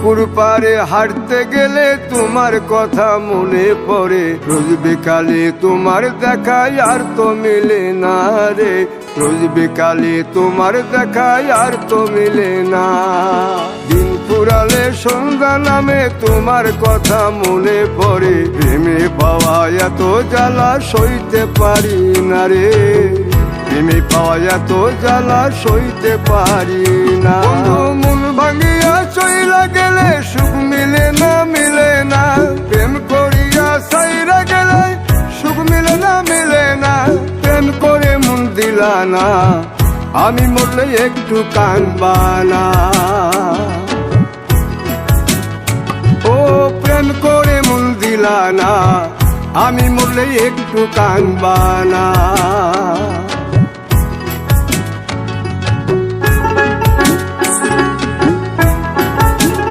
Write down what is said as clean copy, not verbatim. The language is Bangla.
পুকুর পাড়ে হাঁটতে গেলে তোমার কথা মনে পড়ে, রোজ বিকালে তোমার দেখা আর তো মিলে না রে, রোজ বিকালে তোমার দেখা আর তো মিলে না। দিন ফুরালে সন্ধ্যা নামে তোমার কথা মনে পড়ে, প্রেমে পাওয়া এত জ্বালা সইতে পারি না রে, প্রেমে পাওয়া এত জ্বালা সইতে পারি না। মন ভাঙিয়া চইলা গেলে সুখ মিলে না, মিলে না, প্রেম করিয়া সাইরা গেলে সুখ মিলে না, মিলে না, প্রেম করে মন দিলা না, আমি মরলে একটু কানবা না। ও প্রেম করে মন দিলা না, আমি মরলে একটু কানবা না।